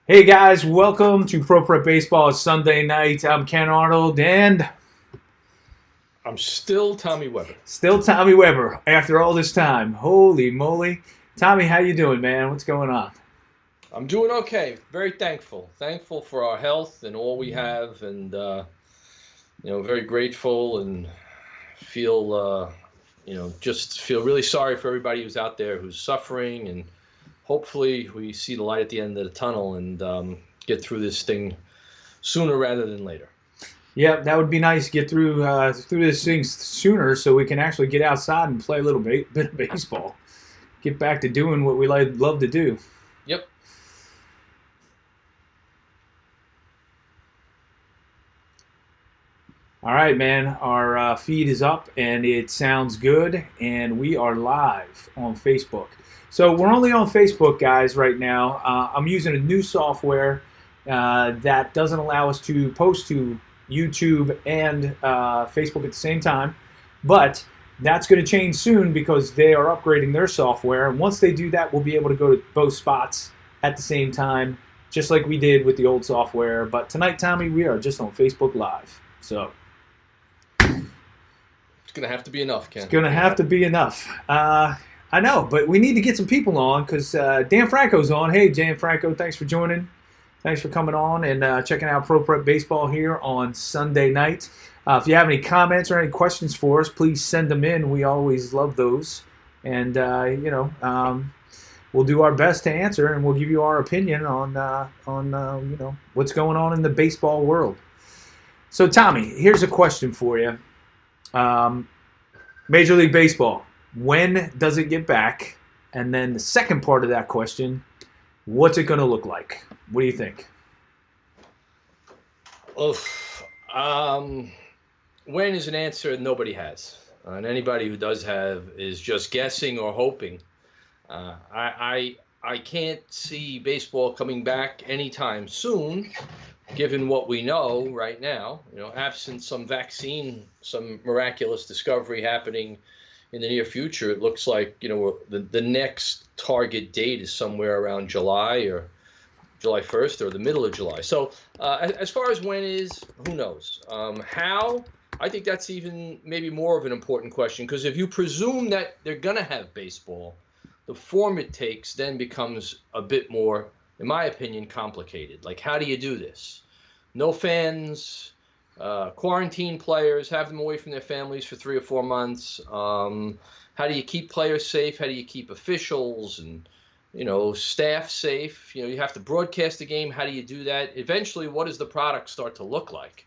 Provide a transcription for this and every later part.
Hey guys, welcome to Pro Prep Baseball. It's Sunday night. I'm Ken Arnold and I'm still Tommy Weber. still Tommy Weber after all this time. Holy moly. Tommy, how you doing, man? What's going on? I'm doing okay. Very thankful. Thankful for our health and all we have, and very grateful and feel, just feel really sorry for everybody who's out there who's suffering, and hopefully we see the light at the end of the tunnel and get through this thing sooner rather than later. Yeah, that would be nice. Get through this thing sooner so we can actually get outside and play a little bit of baseball. Get back to doing what we love to do. Yep. All right, man. Our feed is up and it sounds good, and we are live on Facebook. So we're only on Facebook, guys, right now. I'm using a new software that doesn't allow us to post to YouTube and Facebook at the same time, but that's going to change soon because they are upgrading their software. And once they do that, we'll be able to go to both spots at the same time, just like we did with the old software. But tonight, Tommy, we are just on Facebook Live. So It's going to have to be enough, Ken. it's going to have to be enough. I know, but we need to get some people on because Dan Franco's on. Hey, Dan Franco, thanks for joining. Thanks for coming on and checking out Pro Prep Baseball here on Sunday night. If you have any comments or any questions for us, please send them in. We always love those. And, we'll do our best to answer, and we'll give you our opinion on what's going on in the baseball world. So, Tommy, here's a question for you. Major League Baseball, when does it get back? And then the second part of that question, what's it going to look like? What do you think? Oof. When is an answer nobody has, and anybody who does have is just guessing or hoping. I can't see baseball coming back anytime soon, given what we know right now. Absent some vaccine, some miraculous discovery happening in the near future, it looks like the next target date is somewhere around July or July 1st or the middle of July. So as far as when is, who knows? How? I think that's even maybe more of an important question, because if you presume that they're going to have baseball, the form it takes then becomes a bit more, in my opinion, complicated. Like, how do you do this? No fans, quarantine players, have them away from their families for 3 or 4 months. How do you keep players safe? How do you keep officials and staff safe? You have to broadcast the game. How do you do that? Eventually, what does the product start to look like?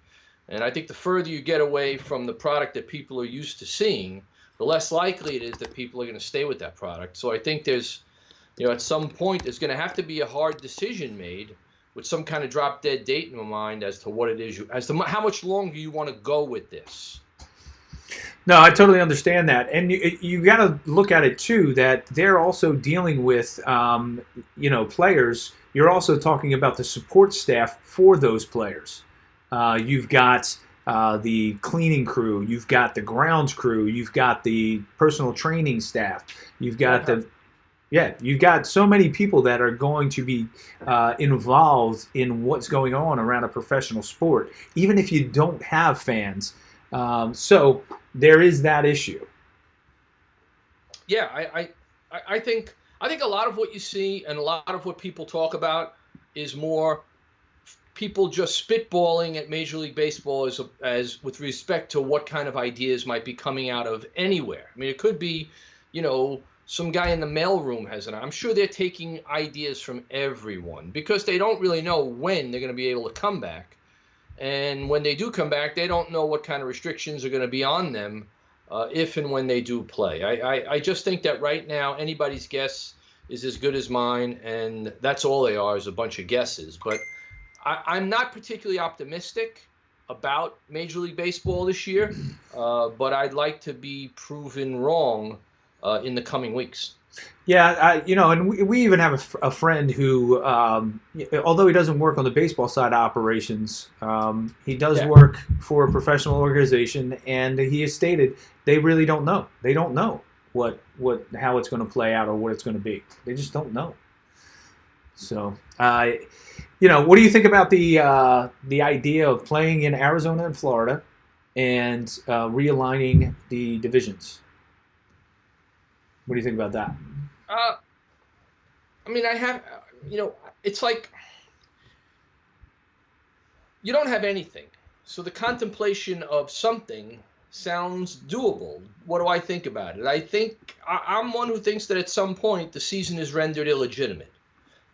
And I think the further you get away from the product that people are used to seeing, the less likely it is that people are going to stay with that product. So I think there's, at some point, there's going to have to be a hard decision made with some kind of drop dead date in my mind as to what it is, as to how much longer you want to go with this. No, I totally understand that. And you got to look at it, too, that they're also dealing with, players. You're also talking about the support staff for those players. You've got the cleaning crew. You've got the grounds crew. You've got the personal training staff. You've got you've got so many people that are going to be involved in what's going on around a professional sport, even if you don't have fans. So there is that issue. Yeah, I think a lot of what you see and a lot of what people talk about is more people just spitballing at Major League Baseball as with respect to what kind of ideas might be coming out of anywhere. I mean, it could be, some guy in the mailroom I'm sure they're taking ideas from everyone because they don't really know when they're going to be able to come back. And when they do come back, they don't know what kind of restrictions are going to be on them if and when they do play. I just think that right now anybody's guess is as good as mine, and that's all they are, is a bunch of guesses. But I'm not particularly optimistic about Major League Baseball this year, but I'd like to be proven wrong in the coming weeks. Yeah, and we even have a friend who, although he doesn't work on the baseball side of operations, he does work for a professional organization, and he has stated they really don't know. They don't know how it's going to play out or what it's going to be. They just don't know. So, what do you think about the idea of playing in Arizona and Florida and realigning the divisions? What do you think about that? Uh, I mean, I have, it's like you don't have anything. So the contemplation of something sounds doable. What do I think about it? I think I'm one who thinks that at some point the season is rendered illegitimate.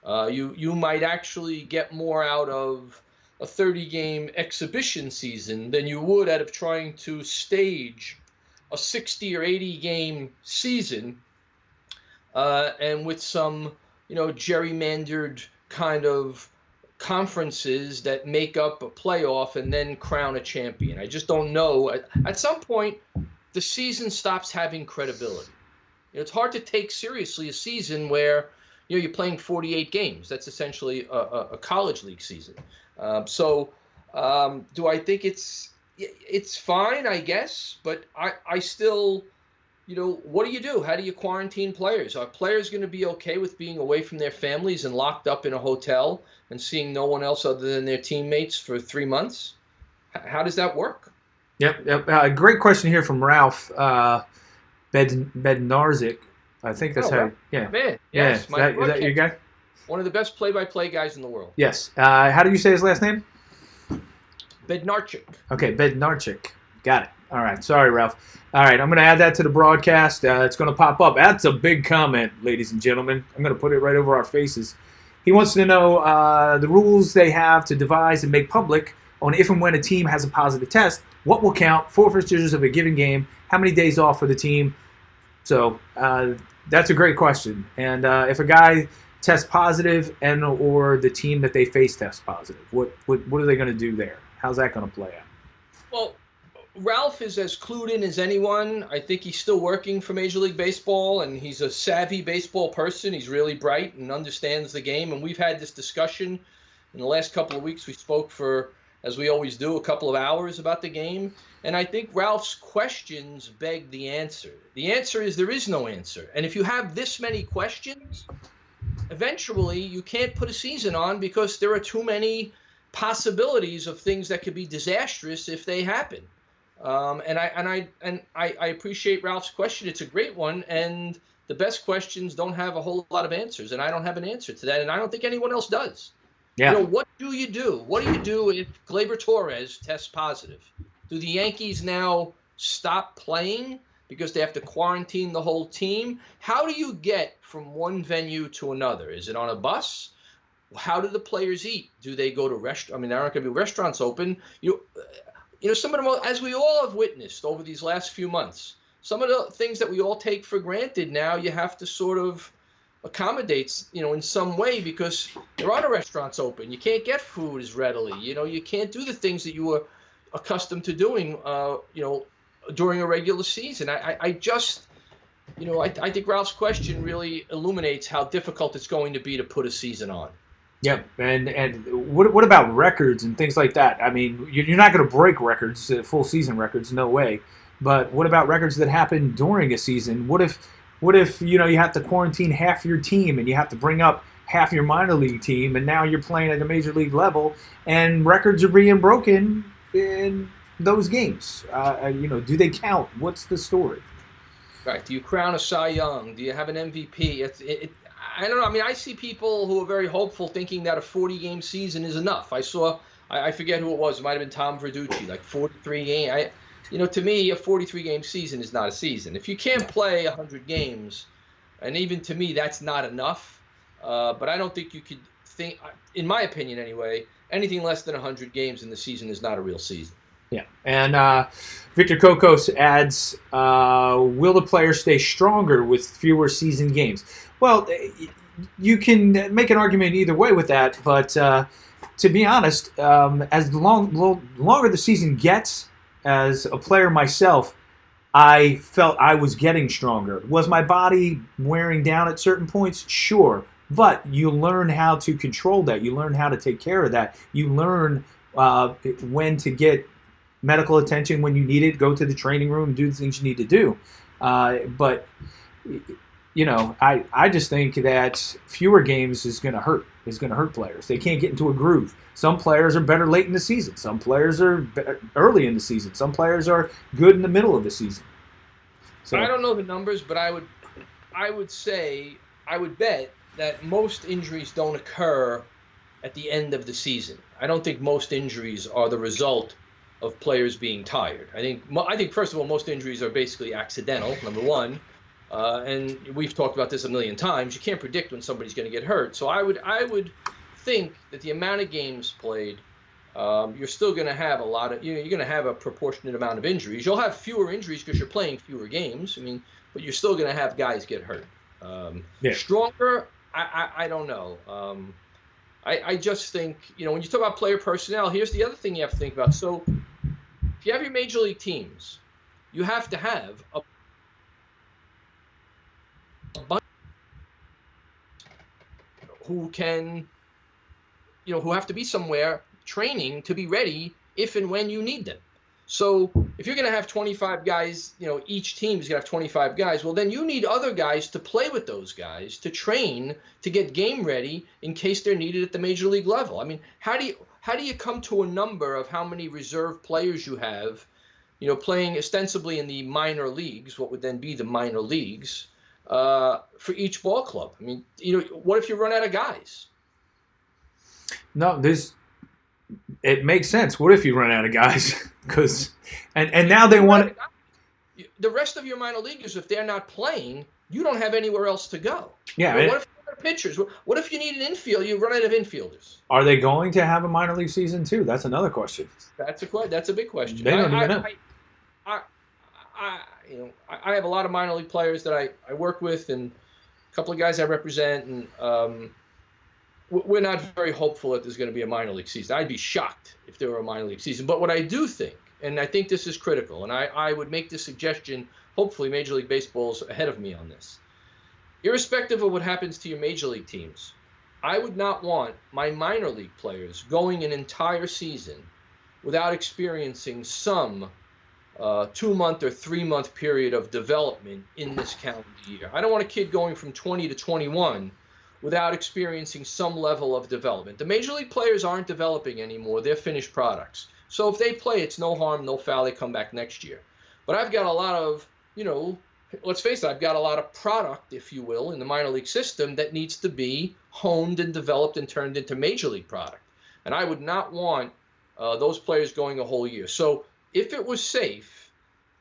You might actually get more out of a 30-game exhibition season than you would out of trying to stage a 60 or 80-game season, and with some, gerrymandered kind of conferences that make up a playoff and then crown a champion. I just don't know. At some point, the season stops having credibility. It's hard to take seriously a season where you're playing 48 games. That's essentially a college league season. Do I think it's fine? I guess, but I still, what do you do? How do you quarantine players? Are players going to be okay with being away from their families and locked up in a hotel and seeing no one else other than their teammates for 3 months? How does that work? Yep. Great question here from Ralph Bednarzik. I think that's how. Yeah. Man, yes. Yeah. Is that your guy? One of the best play-by-play guys in the world. Yes. How do you say his last name? Bednarchik. Okay, Bednarchik. Got it. All right. Sorry, Ralph. All right, I'm going to add that to the broadcast. It's going to pop up. That's a big comment, ladies and gentlemen. I'm going to put it right over our faces. He wants to know the rules they have to devise and make public on if and when a team has a positive test. What will count? Forfeitures of a given game. How many days off for the team? So that's a great question. And if a guy tests positive and or the team that they face tests positive, what are they going to do there? How's that going to play out? Well, Ralph is as clued in as anyone. I think he's still working for Major League Baseball, and he's a savvy baseball person. He's really bright and understands the game. And we've had this discussion in the last couple of weeks. We spoke for, as we always do, a couple of hours about the game. And I think Ralph's questions beg the answer. The answer is there is no answer. And if you have this many questions, eventually you can't put a season on because there are too many possibilities of things that could be disastrous if they happen. And I appreciate Ralph's question. It's a great one, and the best questions don't have a whole lot of answers, and I don't have an answer to that, and I don't think anyone else does. Yeah. What do you do? What do you do if Gleyber Torres tests positive? Do the Yankees now stop playing because they have to quarantine the whole team? How do you get from one venue to another? Is it on a bus? How do the players eat? Do they go to restaurants? I mean, there aren't going to be restaurants open. Some of them, as we all have witnessed over these last few months, some of the things that we all take for granted now, you have to sort of accommodate, in some way because there are no restaurants open. You can't get food as readily. You can't do the things that you were accustomed to doing, during a regular season. I think Ralph's question really illuminates how difficult it's going to be to put a season on. Yep, and what about records and things like that? I mean, you're not going to break records, full season records, no way. But what about records that happen during a season? What if you have to quarantine half your team and you have to bring up half your minor league team, and now you're playing at a major league level, and records are being broken in those games? Do they count? What's the story? Right. Do you crown a Cy Young? Do you have an MVP? I don't know. I mean, I see people who are very hopeful thinking that a 40-game season is enough. I forget who it was. It might have been Tom Verducci, like 43 games. To me, a 43-game season is not a season. If you can't play 100 games, and even to me, that's not enough. But I don't think you could think, in my opinion anyway, anything less than 100 games in the season is not a real season. Yeah, and Victor Kokos adds, will the players stay stronger with fewer season games? Well, you can make an argument either way with that, but to be honest, as the longer the season gets, as a player myself, I felt I was getting stronger. Was my body wearing down at certain points? Sure, but you learn how to control that. You learn how to take care of that. You learn when to get medical attention when you need it, go to the training room, do the things you need to do. But I just think that fewer games is going to hurt players. They can't get into a groove. Some players are better late in the season. Some players are better early in the season. Some players are good in the middle of the season. So I don't know the numbers, but I would bet that most injuries don't occur at the end of the season. I don't think most injuries are the result of players being tired. I think first of all, most injuries are basically accidental. Number one, and we've talked about this a million times. You can't predict when somebody's going to get hurt. So I would think that the amount of games played, you're still going to have a lot of. You're going to have a proportionate amount of injuries. You'll have fewer injuries because you're playing fewer games. I mean, but you're still going to have guys get hurt. Stronger, I don't know. I just think, when you talk about player personnel, here's the other thing you have to think about. So if you have your major league teams, you have to have a bunch who can, who have to be somewhere training to be ready if and when you need them. So if you're going to have 25 guys, each team is going to have 25 guys, well, then you need other guys to play with those guys, to train, to get game ready in case they're needed at the major league level. I mean, how do you come to a number of how many reserve players you have, playing ostensibly in the minor leagues, what would then be the minor leagues, for each ball club? I mean, what if you run out of guys? No, it makes sense. What if you run out of guys? Because and now they want the rest of your minor leaguers, if they're not playing, you don't have anywhere else to go. Yeah. What if you have pitchers? What if you need an infield? You run out of infielders. Are they going to have a minor league season too? That's another question. That's a big question. They don't even know. I have a lot of minor league players that I work with, and a couple of guys I represent, and we're not very hopeful that there's going to be a minor league season. I'd be shocked if there were a minor league season. But what I do think, and I think this is critical, and I would make this suggestion, hopefully Major League Baseball's ahead of me on this. Irrespective of what happens to your major league teams, I would not want my minor league players going an entire season without experiencing some 2-month or 3-month period of development in this calendar year. I don't want a kid going from 20 to 21 without experiencing some level of development. The major league players aren't developing anymore. They're finished products. So if they play, it's no harm, no foul. They come back next year. But I've got a lot of, let's face it, I've got a lot of product, if you will, in the minor league system that needs to be honed and developed and turned into major league product. And I would not want those players going a whole year. So if it was safe,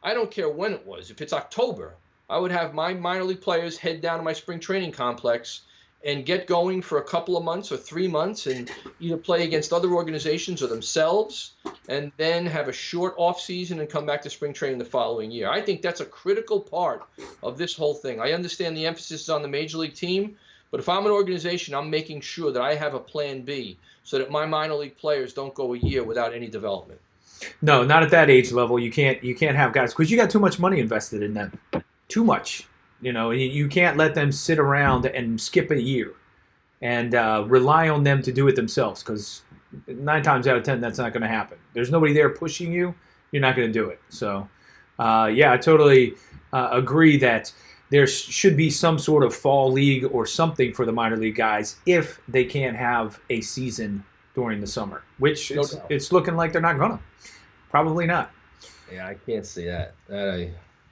I don't care when it was. If it's October, I would have my minor league players head down to my spring training complex and get going for a couple of months or 3 months and either play against other organizations or themselves, and then have a short off season and come back to spring training the following year. I think that's a critical part of this whole thing. I understand the emphasis is on the major league team, but if I'm an organization, I'm making sure that I have a plan B so that my minor league players don't go a year without any development. No, not at that age level. You can't have guys because you got too much money invested in them. Too much. You can't let them sit around and skip a year and rely on them to do it themselves, because 9 times out of 10, that's not going to happen. There's nobody there pushing you. You're not going to do it. So, I totally agree that there should be some sort of fall league or something for the minor league guys if they can't have a season during the summer, which it's looking like they're not going to. Probably not. Yeah, I can't see that.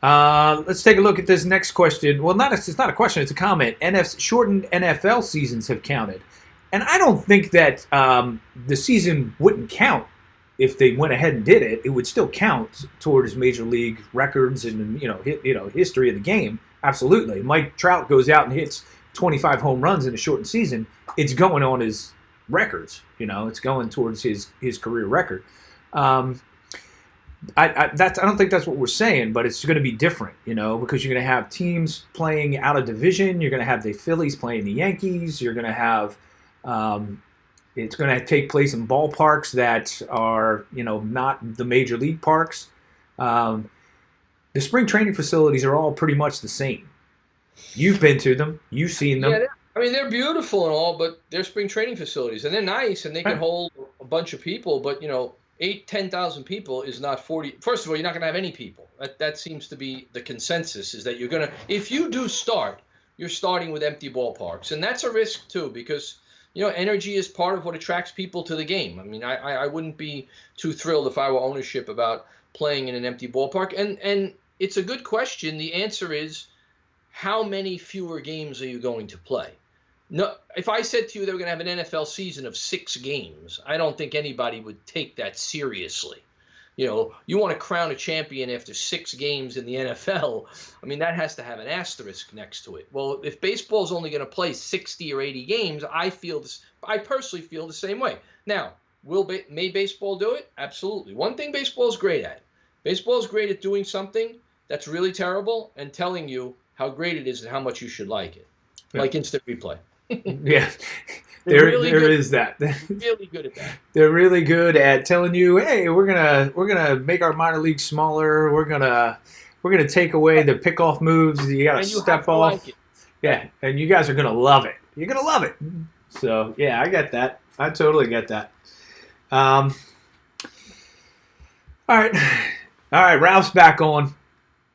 Let's take a look at this next question. Well, it's not a question, it's a comment. Shortened NFL seasons have counted. And I don't think that the season wouldn't count if they went ahead and did it. It would still count towards major league records and history of the game. Absolutely. Mike Trout goes out and hits 25 home runs in a shortened season. It's going on his records. It's going towards his career record. I don't think that's what we're saying, but it's going to be different, because you're going to have teams playing out of division. You're going to have the Phillies playing the Yankees. You're going to have it's going to take place in ballparks that are, not the major league parks. The spring training facilities are all pretty much the same. You've been to them. You've seen them. Yeah, they're beautiful and all, but they're spring training facilities, and they're nice, and they can hold a bunch of people, but, 10,000 people is not 40. First of all, you're not going to have any people. That seems to be the consensus, is that you're going to, if you do start you're starting with empty ballparks. And that's a risk too, because energy is part of what attracts people to the game. I mean, I wouldn't be too thrilled if I were ownership about playing in an empty ballpark. And it's a good question. The answer is, how many fewer games are you going to play? No, if I said to you they were going to have an NFL season of 6 games, I don't think anybody would take that seriously. You want to crown a champion after 6 games in the NFL. I mean, that has to have an asterisk next to it. Well, if baseball is only going to play 60 or 80 games, I personally feel the same way. Now, may baseball do it? Absolutely. One thing baseball is great at. Baseball is great at doing something that's really terrible and telling you how great it is and how much you should like it, like instant replay. Yeah, there is that. Really good at that. They're really good at telling you, hey, we're gonna make our minor league smaller. We're gonna take away the pickoff moves. You gotta step off. Like it. Yeah, and you guys are gonna love it. You're gonna love it. So yeah, I get that. I totally get that. All right. Ralph's back on.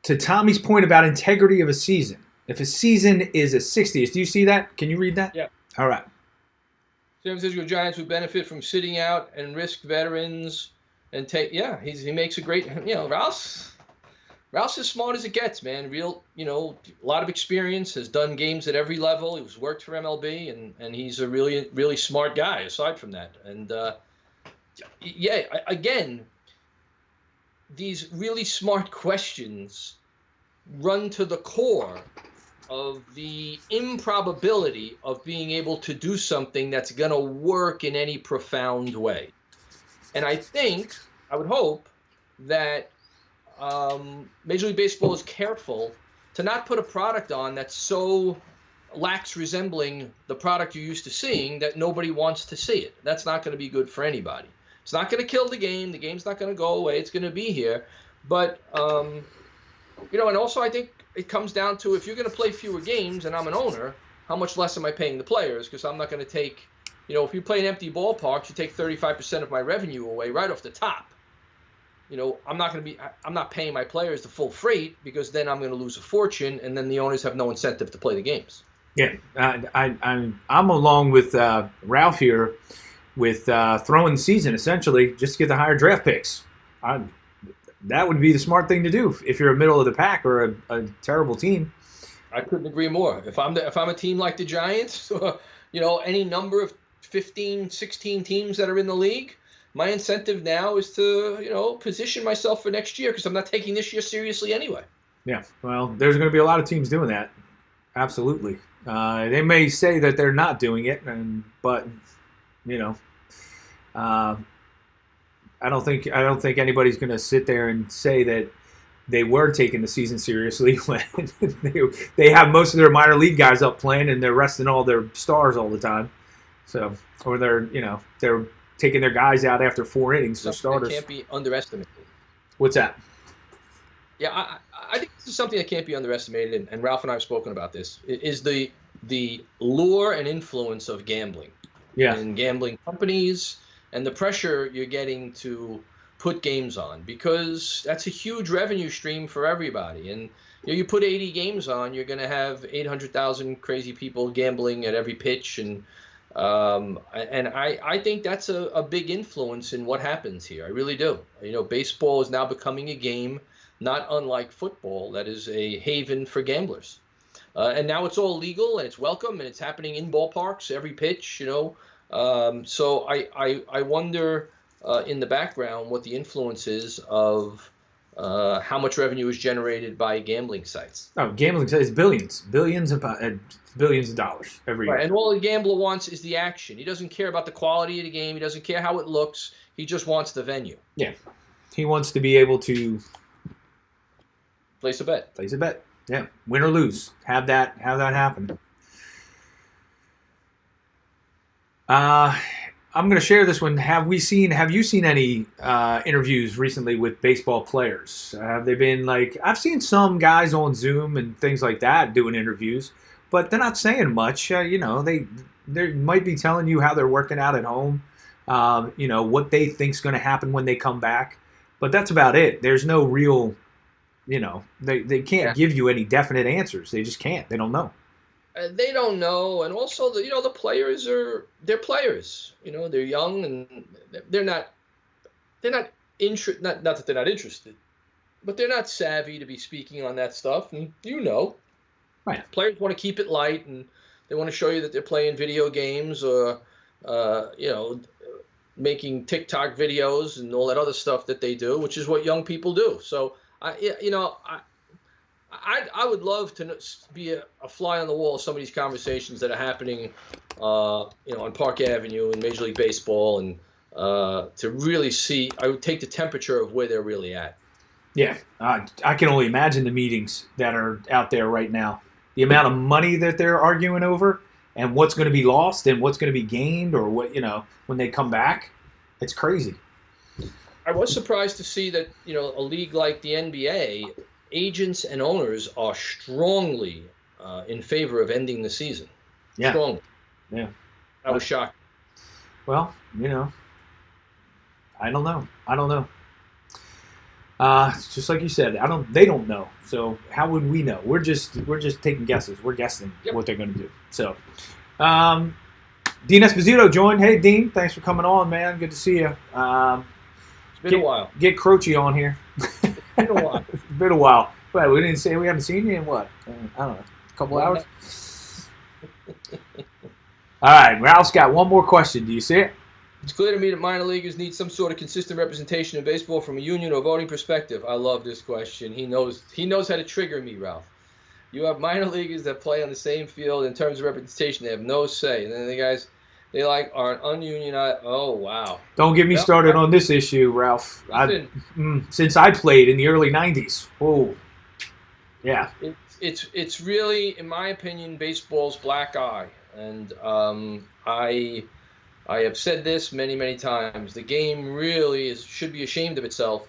To Tommy's point about integrity of a season. If a season is a 60th, do you see that? Can you read that? Yeah. All right. San Francisco Giants would benefit from sitting out and risk veterans and take. Yeah, he makes a great. Ralph's as smart as it gets, man. Real, a lot of experience. Has done games at every level. He's worked for MLB, and he's a really, really smart guy. Aside from that, and again, these really smart questions run to the core of the improbability of being able to do something that's going to work in any profound way. And I would hope that Major League Baseball is careful to not put a product on that's so lacks resembling the product you're used to seeing that nobody wants to see it. That's not going to be good for anybody. It's not going to kill the game. The game's not going to go away. It's going to be here. But, and also I think it comes down to, if you're going to play fewer games and I'm an owner, how much less am I paying the players? Because I'm not going to take, if you play in empty ballparks, you take 35% of my revenue away right off the top. I'm not paying my players the full freight, because then I'm going to lose a fortune, and then the owners have no incentive to play the games. Yeah, I'm along with Ralph here with throwing the season, essentially, just to get the higher draft picks. That would be the smart thing to do if you're a middle of the pack or a terrible team. I couldn't agree more. If I'm a team like the Giants, any number of 15, 16 teams that are in the league, my incentive now is to, position myself for next year, because I'm not taking this year seriously anyway. Yeah, well, there's going to be a lot of teams doing that. Absolutely. They may say that they're not doing it, but I don't think anybody's going to sit there and say that they were taking the season seriously when they have most of their minor league guys up playing and they're resting all their stars all the time. So, or they're taking their guys out after 4 innings for starters. That can't be underestimated. What's that? Yeah, I think this is something that can't be underestimated, and Ralph and I have spoken about this, is the lure and influence of gambling. Yeah. And gambling companies and the pressure you're getting to put games on, because that's a huge revenue stream for everybody. And you put 80 games on, you're going to have 800,000 crazy people gambling at every pitch, and I think that's a big influence in what happens here. I really do. Baseball is now becoming a game not unlike football that is a haven for gamblers. And now it's all legal and it's welcome and it's happening in ballparks, every pitch, So I wonder in the background what the influence is of how much revenue is generated by gambling sites. Oh, gambling sites, billions of dollars every year. Right, and all the gambler wants is the action. He doesn't care about the quality of the game. He doesn't care how it looks. He just wants the venue. Yeah, he wants to be able to place a bet. Yeah, win or lose. Have that happen. I'm going to share this one. Have you seen any interviews recently with baseball players? Have they been I've seen some guys on Zoom and things like that doing interviews, but they're not saying much. They might be telling you how they're working out at home, what they think's going to happen when they come back, but that's about it. There's no real, they can't give you any definite answers. They just can't. They don't know. They don't know, and also the players they're players. They're young and they're not not that they're not interested, but they're not savvy to be speaking on that stuff. And Right. players want to keep it light, and they want to show you that they're playing video games or making TikTok videos and all that other stuff that they do, which is what young people do. So I would love to be a fly on the wall of some of these conversations that are happening, on Park Avenue in Major League Baseball, and to really see. I would take the temperature of where they're really at. Yeah, I can only imagine the meetings that are out there right now. The amount of money that they're arguing over, and what's going to be lost and what's going to be gained, or what when they come back, it's crazy. I was surprised to see that a league like the NBA, agents and owners are strongly in favor of ending the season. Yeah, strongly. Yeah, I was shocked. Well, I don't know. Just like you said, they don't know. So how would we know? We're just taking guesses. We're guessing what they're going to do. So, Dean Esposito joined. Hey, Dean, thanks for coming on, man. Good to see you. It's been a while. Get Croce on here. It's been a while. It's been a while. But we didn't say we haven't seen you in what? I don't know, a couple hours. All right, Ralph's got one more question. Do you see it? It's clear to me that minor leaguers need some sort of consistent representation in baseball from a union or voting perspective. I love this question. He knows how to trigger me, Ralph. You have minor leaguers that play on the same field in terms of representation. They have no say. And then the guys they like are ununionized. Oh, wow. Don't get me started on this issue, Ralph. Since I played in the early 90s. Oh, yeah. It's really, in my opinion, baseball's black eye. And I have said this many, many times. The game really should be ashamed of itself,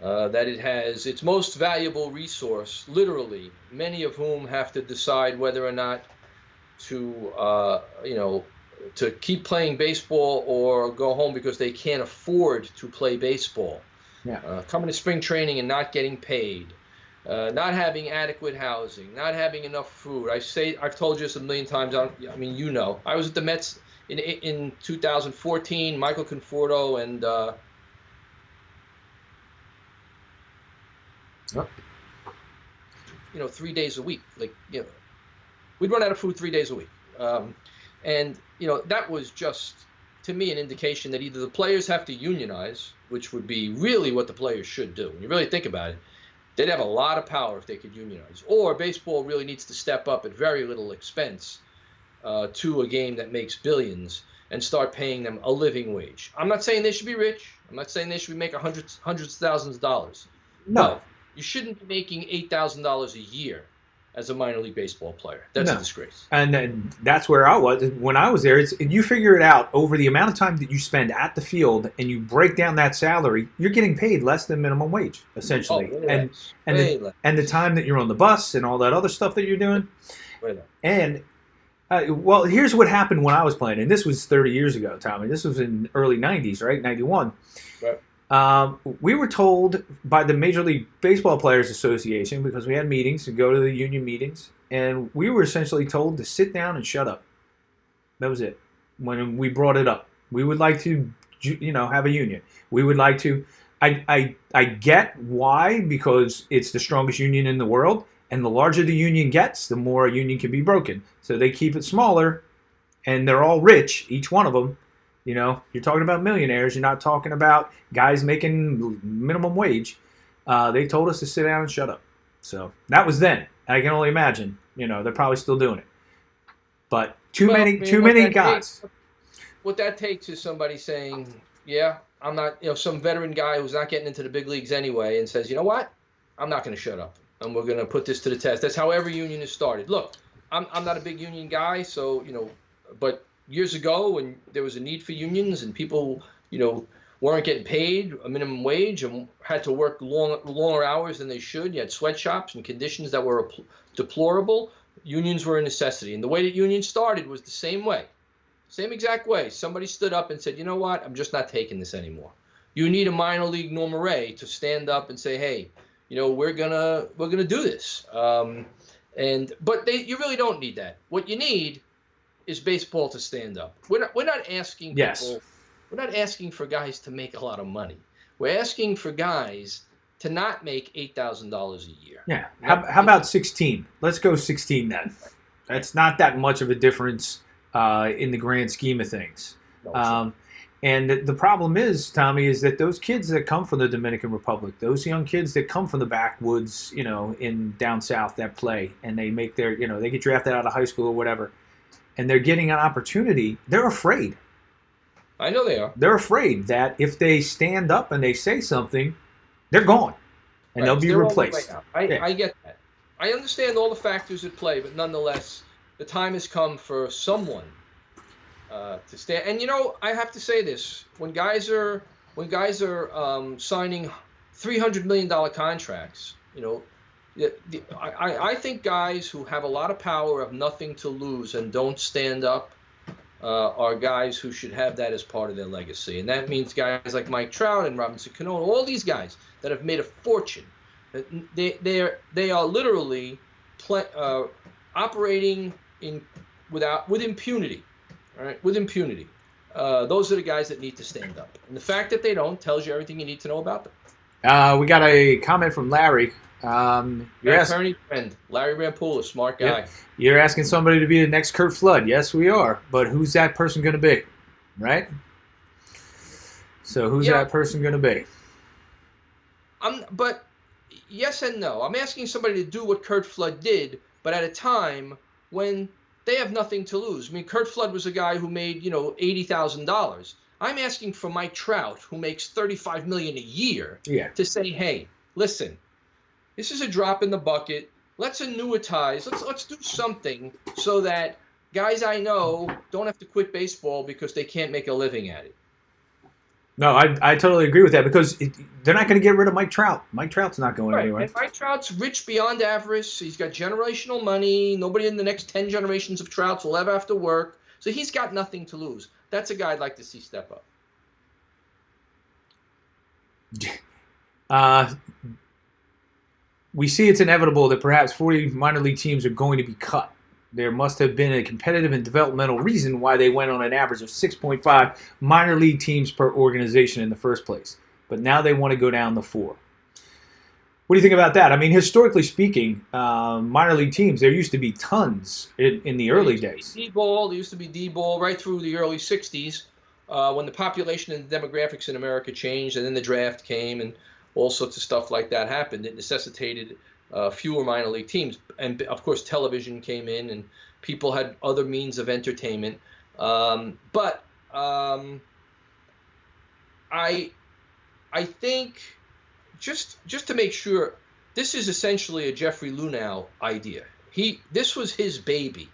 that it has its most valuable resource, literally, many of whom have to decide whether or not to keep playing baseball or go home because they can't afford to play baseball. Yeah. Coming to spring training and not getting paid, not having adequate housing, not having enough food. I've told you this a million times. I mean, I was at the Mets in 2014. Michael Conforto and 3 days a week. We'd run out of food 3 days a week. And that was just, to me, an indication that either the players have to unionize, which would be really what the players should do. When you really think about it, they'd have a lot of power if they could unionize. Or baseball really needs to step up at very little expense to a game that makes billions and start paying them a living wage. I'm not saying they should be rich. I'm not saying they should be making hundreds of thousands of dollars. No. You shouldn't be making $8,000 a year as a minor league baseball player. That's a disgrace. And that's where I was. When I was there, you figure it out over the amount of time that you spend at the field and you break down that salary, you're getting paid less than minimum wage, essentially. And the time that you're on the bus and all that other stuff that you're doing. And well, here's what happened when I was playing, and this was 30 years ago, Tommy. This was in early 90s, right? 91. Right. We were told by the Major League Baseball Players Association, because we had meetings, to go to the union meetings, and we were essentially told to sit down and shut up. That was it. When we brought it up, we would like to, have a union. We would like to. I get why, because it's the strongest union in the world. And the larger the union gets, the more a union can be broken. So they keep it smaller, and they're all rich, each one of them. You're talking about millionaires. You're not talking about guys making minimum wage. They told us to sit down and shut up. So that was then. I can only imagine. They're probably still doing it. But too many guys. What that takes is somebody saying, yeah, I'm not, some veteran guy who's not getting into the big leagues anyway, and says, you know what? I'm not going to shut up. And we're going to put this to the test. That's how every union is started. Look, I'm not a big union guy, so, but years ago when there was a need for unions and people, weren't getting paid a minimum wage and had to work longer hours than they should, you had sweatshops and conditions that were deplorable, unions were a necessity. And the way that unions started was the same way. Same exact way. Somebody stood up and said, you know what, I'm just not taking this anymore. You need a minor league Norma Ray to stand up and say, hey, we're gonna do this, But you really don't need that. What you need is baseball to stand up. We're not asking Yes. people. We're not asking for guys to make a lot of money. We're asking for guys to not make $8,000 a year. Yeah. How about 16? Let's go 16 then. That's not that much of a difference in the grand scheme of things. No, and the problem is, Tommy, is that those kids that come from the Dominican Republic, those young kids that come from the backwoods, in down south that play, and they make their, they get drafted out of high school or whatever, and they're getting an opportunity, they're afraid. I know they are. They're afraid that if they stand up and they say something, they're gone, and they'll be replaced. I get that. I understand all the factors at play, but nonetheless, the time has come for someone to stand. And I have to say this: when guys are signing $300 million contracts, I think guys who have a lot of power, have nothing to lose, and don't stand up are guys who should have that as part of their legacy. And that means guys like Mike Trout and Robinson Cano, all these guys that have made a fortune. They are literally operating with impunity. All right, with impunity. Those are the guys that need to stand up. And the fact that they don't tells you everything you need to know about them. We got a comment from Larry. Attorney friend, Larry Rampula, smart guy. Yep. You're asking somebody to be the next Kurt Flood. Yes, we are. But who's that person going to be? Right? So who's that person going to be? But yes and no. I'm asking somebody to do what Kurt Flood did, but at a time when they have nothing to lose. I mean, Kurt Flood was a guy who made, $80,000. I'm asking for Mike Trout, who makes $35 million a year, to say, hey, listen, this is a drop in the bucket. Let's annuitize. Let's do something so that guys I know don't have to quit baseball because they can't make a living at it. No, I totally agree with that because they're not going to get rid of Mike Trout. Mike Trout's not going anywhere. And Mike Trout's rich beyond avarice. He's got generational money. Nobody in the next 10 generations of Trouts will ever have to work. So he's got nothing to lose. That's a guy I'd like to see step up. We see it's inevitable that perhaps 40 minor league teams are going to be cut. There must have been a competitive and developmental reason why they went on an average of 6.5 minor league teams per organization in the first place. But now they want to go down to 4. What do you think about that? I mean, historically speaking, minor league teams, there used to be tons in the early days. D-ball, there used to be D-ball right through the early 60s when the population and the demographics in America changed, and then the draft came and all sorts of stuff like that happened. It necessitated fewer minor league teams. And, of course, television came in and people had other means of entertainment. But I think just to make sure, this is essentially a Jeffrey Luhnow idea. This was his baby.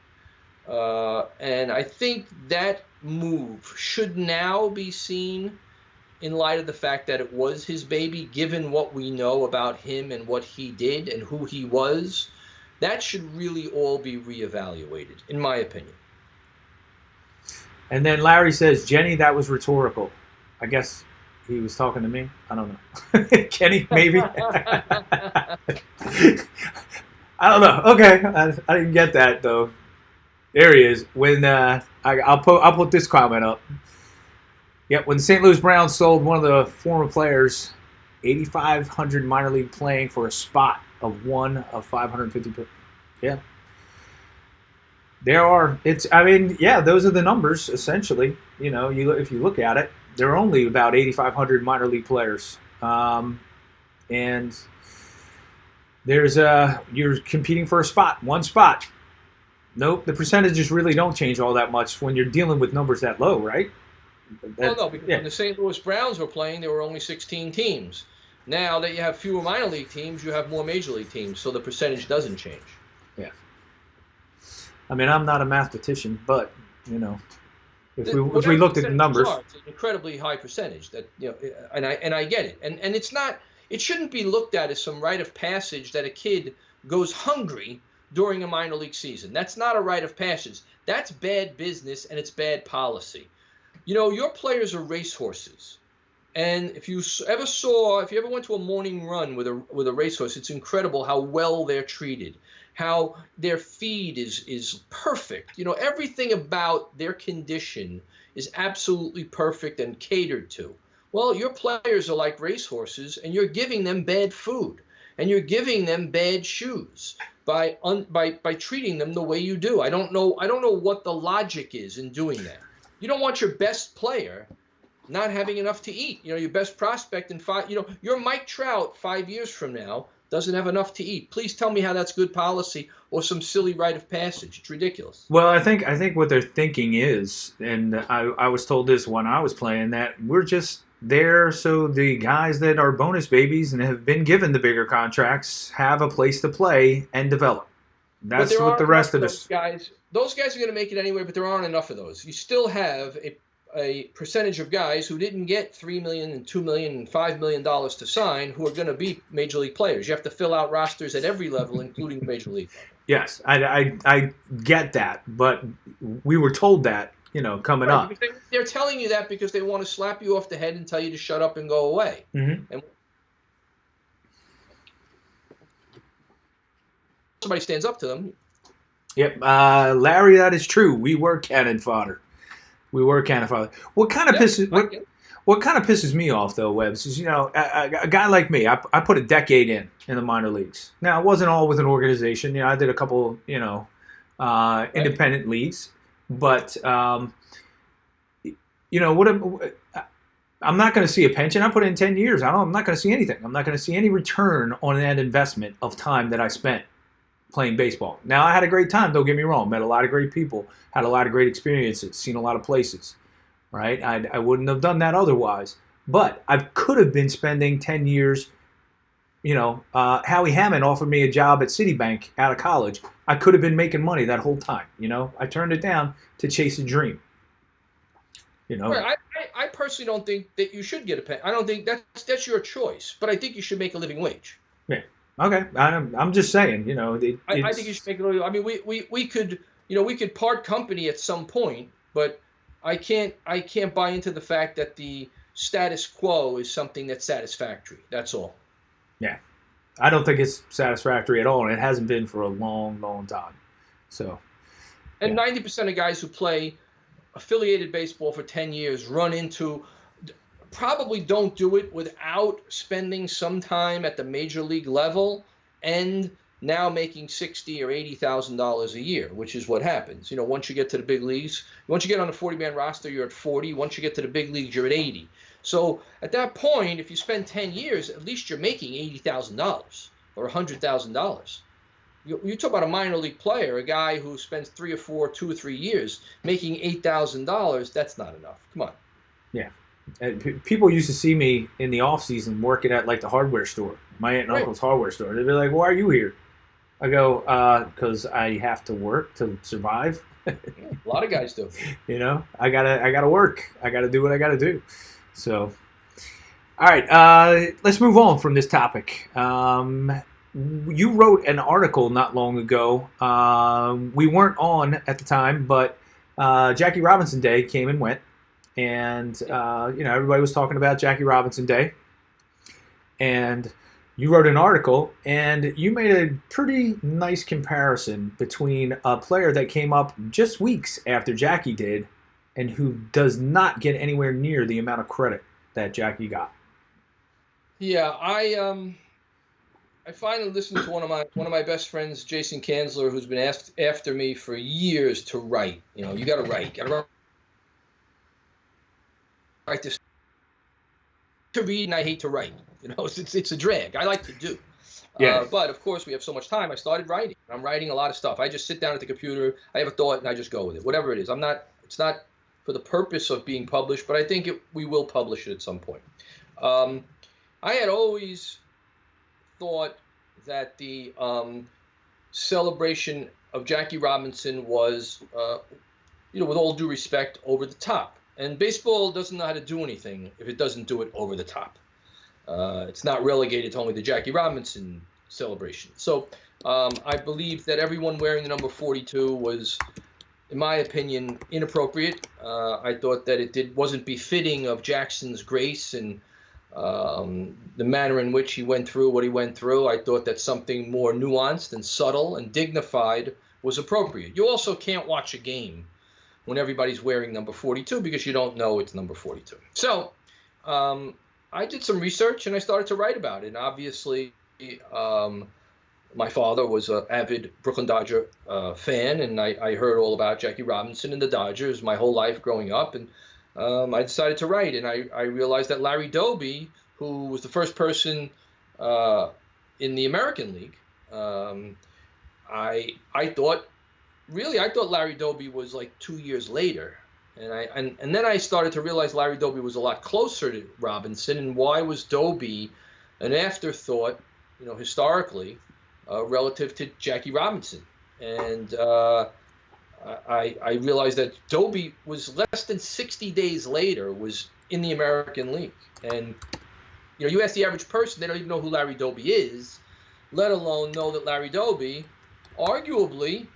And I think that move should now be seen in light of the fact that it was his baby, given what we know about him and what he did and who he was. That should really all be reevaluated, in my opinion. And then Larry says, Jenny, that was rhetorical. I guess he was talking to me. I don't know. Kenny, maybe? I don't know. Okay. I didn't get that, though. There he is. When I'll put this comment up. Yep, when the St. Louis Browns sold one of the former players, 8,500 minor league playing for a spot of one of 550. Yeah. Those are the numbers, essentially. If you look at it, there are only about 8,500 minor league players. And there's you're competing for a spot, one spot. Nope, the percentages really don't change all that much when you're dealing with numbers that low, right? Well, no, because when the St. Louis Browns were playing, there were only 16 teams. Now that you have fewer minor league teams, you have more major league teams, so the percentage doesn't change. Yeah. I mean, I'm not a mathematician, but if we looked at the numbers, it's an incredibly high percentage. And I get it, and it's not. It shouldn't be looked at as some rite of passage that a kid goes hungry during a minor league season. That's not a rite of passage. That's bad business and it's bad policy. Your players are racehorses, and if you ever went to a morning run with a racehorse, it's incredible how well they're treated, how their feed is perfect. You know, everything about their condition is absolutely perfect and catered to. Well, your players are like racehorses, and you're giving them bad food, and you're giving them bad shoes by treating them the way you do. I don't know what the logic is in doing that. You don't want your best player not having enough to eat. You know, your best prospect in your Mike Trout 5 years from now doesn't have enough to eat. Please tell me how that's good policy or some silly rite of passage. It's ridiculous. Well, I think what they're thinking is, and I was told this when I was playing, that we're just there so the guys that are bonus babies and have been given the bigger contracts have a place to play and develop. That's what the rest of us guys. Those guys are going to make it anyway, but there aren't enough of those. You still have a percentage of guys who didn't get $3 million and $2 million and $5 million to sign who are going to be major league players. You have to fill out rosters at every level, including the major league level. Yes, I get that, but we were told that, coming up. They're telling you that because they want to slap you off the head and tell you to shut up and go away. Mm-hmm. And somebody stands up to them. Yep, Larry, that is true. We were cannon fodder. What kind of pisses me off though, Webbs, is a guy like me. I put a decade in the minor leagues. Now it wasn't all with an organization. I did a couple independent leagues, but I'm not going to see a pension. I put in 10 years. I'm not going to see anything. I'm not going to see any return on that investment of time that I spent playing baseball. Now, I had a great time, don't get me wrong. Met a lot of great people, had a lot of great experiences, seen a lot of places, right? I wouldn't have done that otherwise. But I could have been spending 10 years, Howie Hammond offered me a job at Citibank out of college. I could have been making money that whole time, I turned it down to chase a dream. Right. I personally don't think that you should get a pension. I don't think that's your choice, but I think you should make a living wage. Yeah. Okay, I'm just saying, I think you should make it. I mean, we could part company at some point, but I can't buy into the fact that the status quo is something that's satisfactory. That's all. Yeah, I don't think it's satisfactory at all, and it hasn't been for a long, long time. So, and 90% of guys who play affiliated baseball for 10 years probably don't do it without spending some time at the major league level and now making $60,000 or $80,000 a year, which is what happens. Once you get to the big leagues, once you get on a 40-man roster, you're at 40. Once you get to the big leagues, you're at 80. So at that point, if you spend 10 years, at least you're making $80,000 or $100,000. You talk about a minor league player, a guy who spends 3 or 4, 2 or 3 years making $8,000. That's not enough. Come on. Yeah. People used to see me in the off season working at like the hardware store, my aunt and uncle's hardware store. They'd be like, "Why are you here?" I go, "Because I have to work to survive." A lot of guys do. I gotta work. I gotta do what I gotta do. So, all right, let's move on from this topic. You wrote an article not long ago. We weren't on at the time, but Jackie Robinson Day came and went. And, everybody was talking about Jackie Robinson Day. And you wrote an article, and you made a pretty nice comparison between a player that came up just weeks after Jackie did and who does not get anywhere near the amount of credit that Jackie got. Yeah, I finally listened to one of my best friends, Jason Kanzler, who's been asked after me for years to write. You got to write. This to read, and I hate to write. It's a drag. I like to do. Yeah. But of course, we have so much time. I started writing. I'm writing a lot of stuff. I just sit down at the computer. I have a thought, and I just go with it. Whatever it is. It's not for the purpose of being published, but I think we will publish it at some point. I had always thought that the celebration of Jackie Robinson was, with all due respect, over the top. And baseball doesn't know how to do anything if it doesn't do it over the top. It's not relegated to only the Jackie Robinson celebration. So I believe that everyone wearing the number 42 was, in my opinion, inappropriate. I thought that it wasn't befitting of Jackson's grace and The manner in which he went through what he went through, I thought that something more nuanced and subtle and dignified was appropriate. You also can't watch a game when everybody's wearing number 42 because you don't know it's number 42. So um, I did some research and I started to write about it. And obviously, um, my father was an avid Brooklyn Dodger fan, and I heard all about Jackie Robinson and the Dodgers my whole life growing up. And I decided to write, and I realized that Larry Doby, who was the first person uh, in the American League, um, I thought I thought Larry Doby was like 2 years later. And then I started to realize Larry Doby was a lot closer to Robinson, and why was Doby an afterthought, historically, relative to Jackie Robinson? And I realized that Doby was less than 60 days later was in the American League. And you ask the average person, they don't even know who Larry Doby is, let alone know that Larry Doby arguably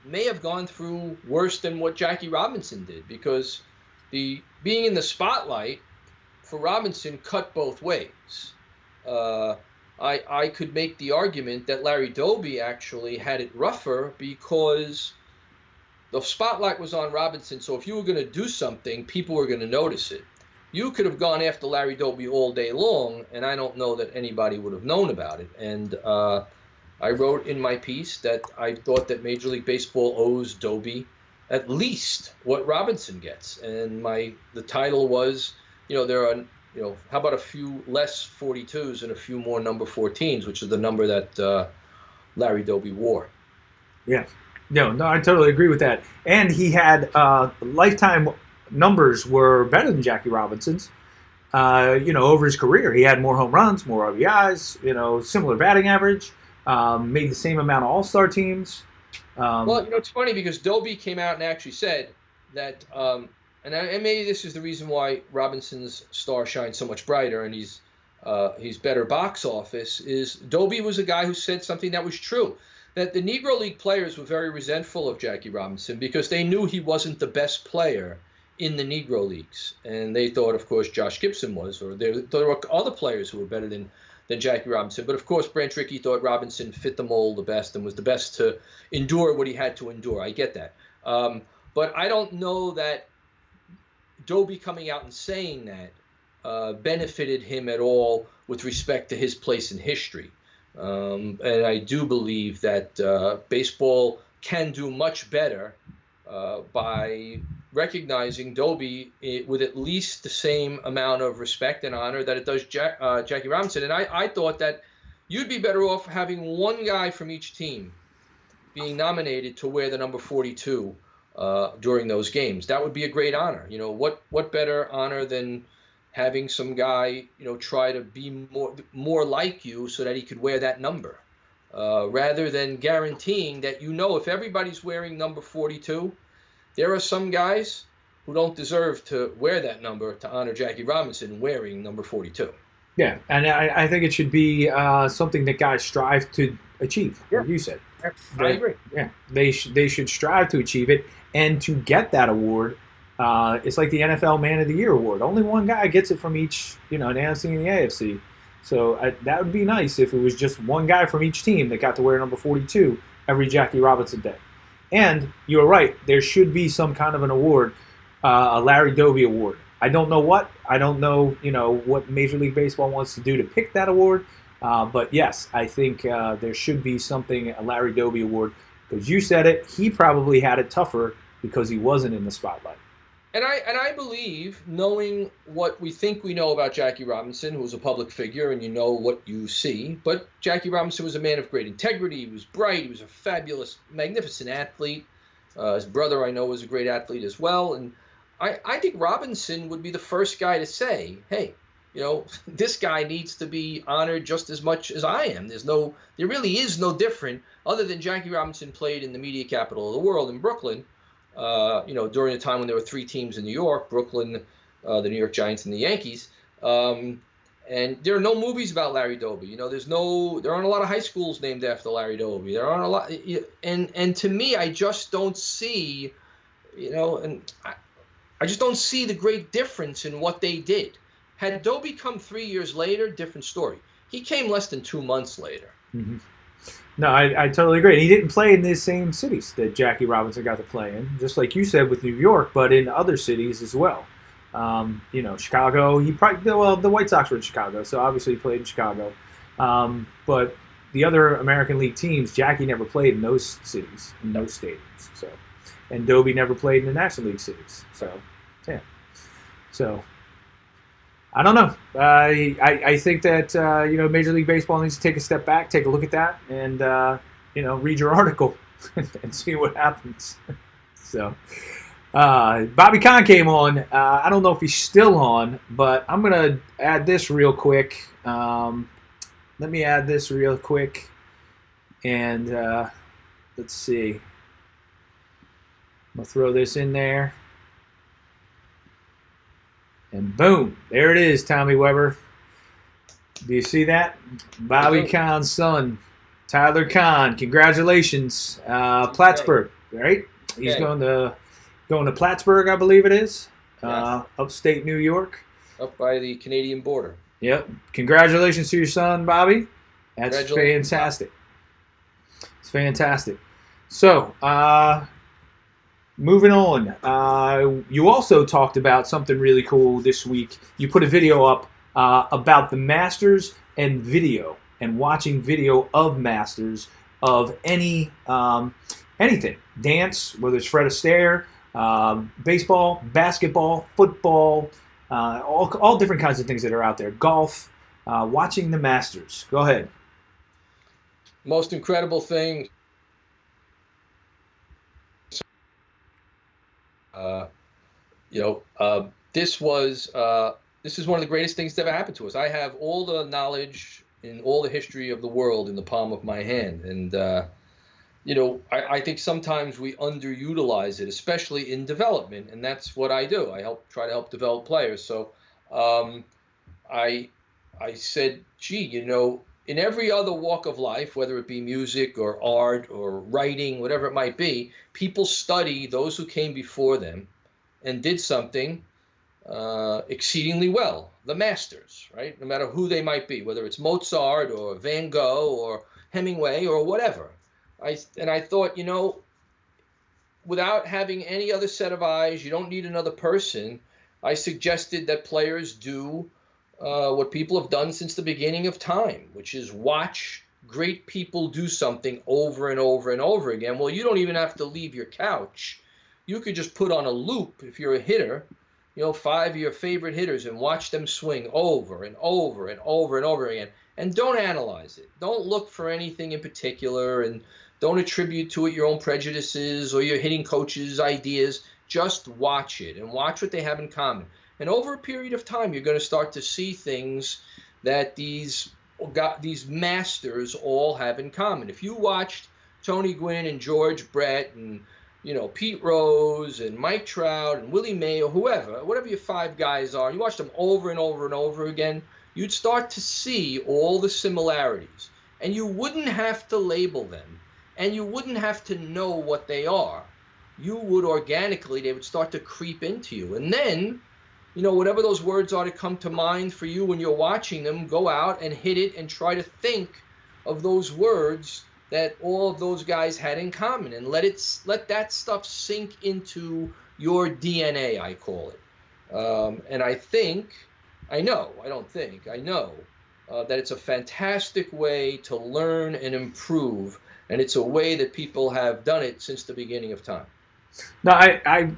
may have gone through worse than what Jackie Robinson did, because the being in the spotlight for Robinson cut both ways. I could make the argument that Larry Doby actually had it rougher because the spotlight was on Robinson, so if you were going to do something, people were going to notice it. You could have gone after Larry Doby all day long, and I don't know that anybody would have known about it. And I wrote in my piece that I thought that Major League Baseball owes Doby at least what Robinson gets. And the title was, there are, how about a few less 42s and a few more number 14s, which is the number that Larry Doby wore. Yeah. No, I totally agree with that. And he had lifetime numbers were better than Jackie Robinson's. Over his career, he had more home runs, more RBIs. Similar batting average. Made the same amount of All-Star teams. Well, it's funny because Doby came out and actually said that, and maybe this is the reason why Robinson's star shines so much brighter and he's better box office, is Doby was a guy who said something that was true, that the Negro League players were very resentful of Jackie Robinson because they knew he wasn't the best player in the Negro Leagues. And they thought, of course, Josh Gibson was, or there were other players who were better than Jackie Robinson. But of course, Branch Rickey thought Robinson fit the mold the best and was the best to endure what he had to endure. I get that. But I don't know that Doby coming out and saying that benefited him at all with respect to his place in history. And I do believe that baseball can do much better by recognizing Doby with at least the same amount of respect and honor that it does Jackie Robinson. And I thought that you'd be better off having one guy from each team being nominated to wear the number 42 during those games. That would be a great honor. What better honor than having some guy, try to be more like you so that he could wear that number, rather than guaranteeing that, if everybody's wearing number 42, there are some guys who don't deserve to wear that number to honor Jackie Robinson wearing number 42. Yeah, and I think it should be something that guys strive to achieve, like you said. I agree. Yeah, they should strive to achieve it, and to get that award, it's like the NFL Man of the Year award. Only one guy gets it from each, the NFC and the AFC. So that would be nice if it was just one guy from each team that got to wear number 42 every Jackie Robinson day. And you're right, there should be some kind of an award, a Larry Doby award. I don't know what. I don't know, what Major League Baseball wants to do to pick that award. But yes, I think there should be something, a Larry Doby award, because you said it. He probably had it tougher because he wasn't in the spotlight. And I believe, knowing what we think we know about Jackie Robinson, who was a public figure, and what you see, but Jackie Robinson was a man of great integrity. He was bright. He was a fabulous, magnificent athlete. His brother, I know, was a great athlete as well. And I think Robinson would be the first guy to say, hey, this guy needs to be honored just as much as I am. There really is no different, other than Jackie Robinson played in the media capital of the world in Brooklyn. During the time when there were three teams in New York, Brooklyn, the New York Giants, and the Yankees. And there are no movies about Larry Doby. There aren't a lot of high schools named after Larry Doby. There aren't a lot. And to me, I just don't see, and I just don't see the great difference in what they did. Had Dobie come 3 years later, different story. He came less than 2 months later. Mm-hmm. No, I totally agree. And he didn't play in the same cities that Jackie Robinson got to play in, just like you said with New York, but in other cities as well. Chicago. He probably the White Sox were in Chicago, so obviously he played in Chicago. But the other American League teams, Jackie never played in those cities, in those stadiums. So, and Dobie never played in the National League cities. So, yeah. So I don't know. I think that Major League Baseball needs to take a step back, take a look at that, and read your article and see what happens. So, Bobby Kahn came on. I don't know if he's still on, but I'm gonna add this real quick. Let me add this real quick, and let's see. I'm gonna throw this in there. And boom, there it is, Tommy Weber. Do you see that? Bobby Kahn's son, Tyler Kahn. Congratulations, Plattsburgh. Right? He's going to Plattsburgh, I believe it is, upstate New York, up by the Canadian border. Yep. Congratulations to your son, Bobby. That's fantastic. It's fantastic. So, moving on, you also talked about something really cool this week. You put a video up about the Masters and video and watching video of Masters of anything, dance, whether it's Fred Astaire, baseball, basketball, football, all different kinds of things that are out there. Golf, watching the Masters. Go ahead. Most incredible thing. This is one of the greatest things that ever happened to us. I have all the knowledge in all the history of the world in the palm of my hand, and I think sometimes we underutilize it, especially in development, and that's what I do. I try to help develop players. So I said, gee, in every other walk of life, whether it be music or art or writing, whatever it might be, people study those who came before them and did something exceedingly well, the masters, right? No matter who they might be, whether it's Mozart or Van Gogh or Hemingway or whatever. I thought, without having any other set of eyes, you don't need another person. I suggested that players do what people have done since the beginning of time, which is watch great people do something over and over and over again. Well, you don't even have to leave your couch. You could just put on a loop, if you're a hitter, 5 of your favorite hitters, and watch them swing over and over and over and over again. And don't analyze it. Don't look for anything in particular, and don't attribute to it your own prejudices or your hitting coach's ideas. Just watch it and watch what they have in common. And over a period of time, you're going to start to see things that these masters all have in common. If you watched Tony Gwynn and George Brett and Pete Rose and Mike Trout and Willie Mayo, whatever your five guys are, you watch them over and over and over again, you'd start to see all the similarities. And you wouldn't have to label them, and you wouldn't have to know what they are. You would organically, they would start to creep into you. And then, whatever those words are to come to mind for you when you're watching them, go out and hit it and try to think of those words that all of those guys had in common, and let that stuff sink into your DNA, I call it. And I know that it's a fantastic way to learn and improve, and it's a way that people have done it since the beginning of time. No, I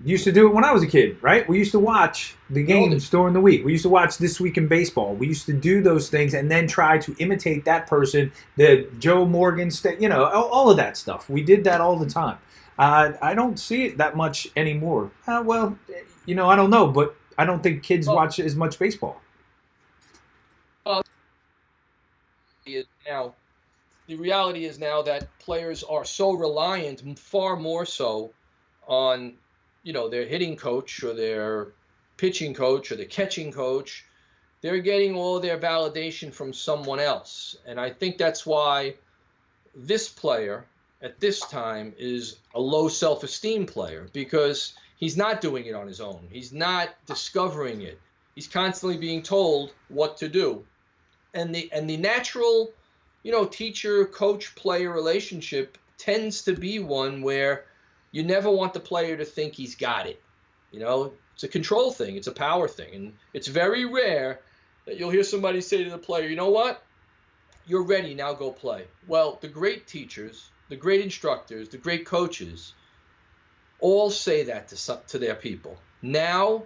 used to do it when I was a kid, right? We used to watch the games during the week. We used to watch This Week in Baseball. We used to do those things and then try to imitate that person, the Joe Morgan, all of that stuff. We did that all the time. I don't see it that much anymore. I don't know, but I don't think kids watch as much baseball. Now, the reality is now that players are so reliant, far more so, on their hitting coach or their pitching coach or their catching coach. They're getting all their validation from someone else. And I think that's why this player at this time is a low self-esteem player, because he's not doing it on his own. He's not discovering it. He's constantly being told what to do. And the natural, teacher coach player relationship tends to be one where you never want the player to think he's got it. It's a control thing, it's a power thing, and it's very rare that you'll hear somebody say to the player, "You know what? You're ready, now go play." Well, the great teachers, the great instructors, the great coaches all say that to their people. Now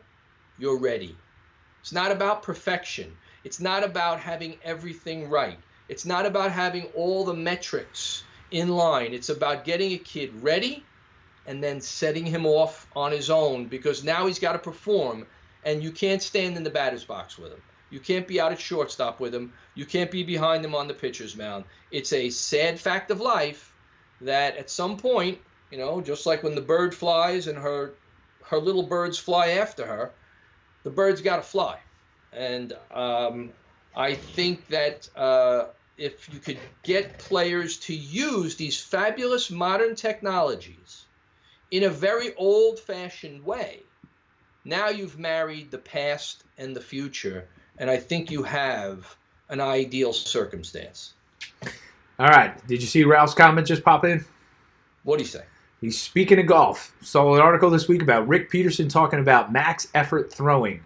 you're ready. It's not about perfection. It's not about having everything right. It's not about having all the metrics in line. It's about getting a kid ready and then setting him off on his own, because now he's got to perform, and you can't stand in the batter's box with him. You can't be out at shortstop with him. You can't be behind him on the pitcher's mound. It's a sad fact of life that at some point, just like when the bird flies and her little birds fly after her, the bird's got to fly. And I think that if you could get players to use these fabulous modern technologies in a very old-fashioned way, now you've married the past and the future, and I think you have an ideal circumstance. All right. Did you see Ralph's comment just pop in? What do you say? He's speaking of golf. Saw an article this week about Rick Peterson talking about max effort throwing.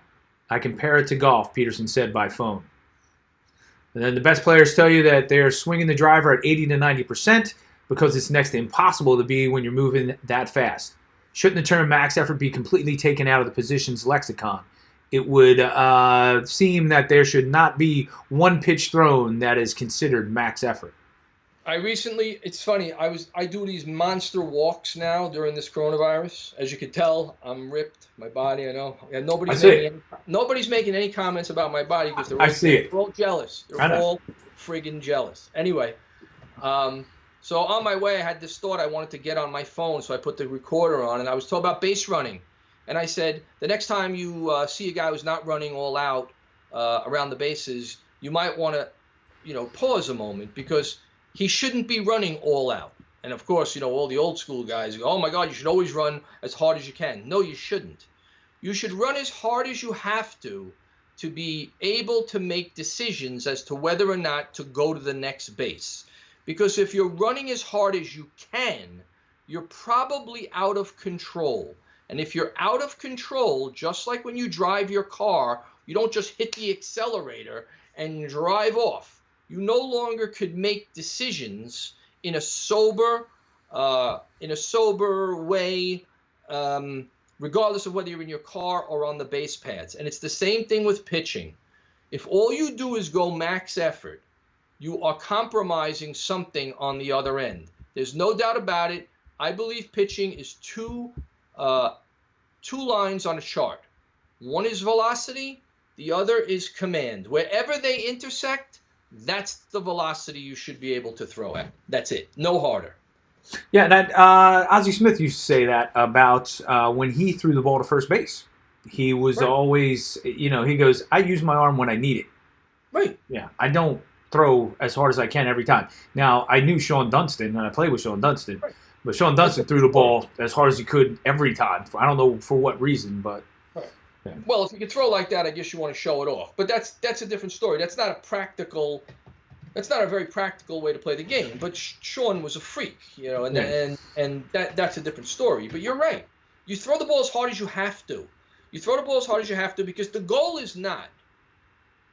I compare it to golf, Peterson said by phone. And then the best players tell you that they're swinging the driver at 80 to 90% because it's next to impossible to be when you're moving that fast. Shouldn't the term max effort be completely taken out of the position's lexicon? It would seem that there should not be one pitch thrown that is considered max effort. It's funny, I do these monster walks now during this coronavirus. As you can tell, I'm ripped, my body, I know. And nobody's making any comments about my body because they're all jealous. They're all friggin' jealous. Anyway, so on my way, I had this thought I wanted to get on my phone, so I put the recorder on, and I was told about base running. And I said, the next time you see a guy who's not running all out around the bases, you might want to, pause a moment, because he shouldn't be running all out. And of course, all the old school guys go, "Oh my God, you should always run as hard as you can." No, you shouldn't. You should run as hard as you have to be able to make decisions as to whether or not to go to the next base. Because if you're running as hard as you can, you're probably out of control. And if you're out of control, just like when you drive your car, you don't just hit the accelerator and drive off. You no longer could make decisions in a sober way, regardless of whether you're in your car or on the base pads. And it's the same thing with pitching. If all you do is go max effort, you are compromising something on the other end. There's no doubt about it. I believe pitching is two lines on a chart. One is velocity, the other is command. Wherever they intersect, that's the velocity you should be able to throw at. That's it. No harder. Yeah, that Ozzie Smith used to say that about when he threw the ball to first base. He was always, he goes, "I use my arm when I need it." Right. Yeah, I don't throw as hard as I can every time. Now, I knew Sean Dunston, and I played with Sean Dunston. Right. But Sean Dunston threw the ball as hard as he could every time. I don't know for what reason, but... Yeah. Well, if you can throw like that, I guess you want to show it off. But that's a different story. That's not a very practical way to play the game. But Sean was a freak, and that's a different story. But you're right. You throw the ball as hard as you have to. You throw the ball as hard as you have to, because the goal is not...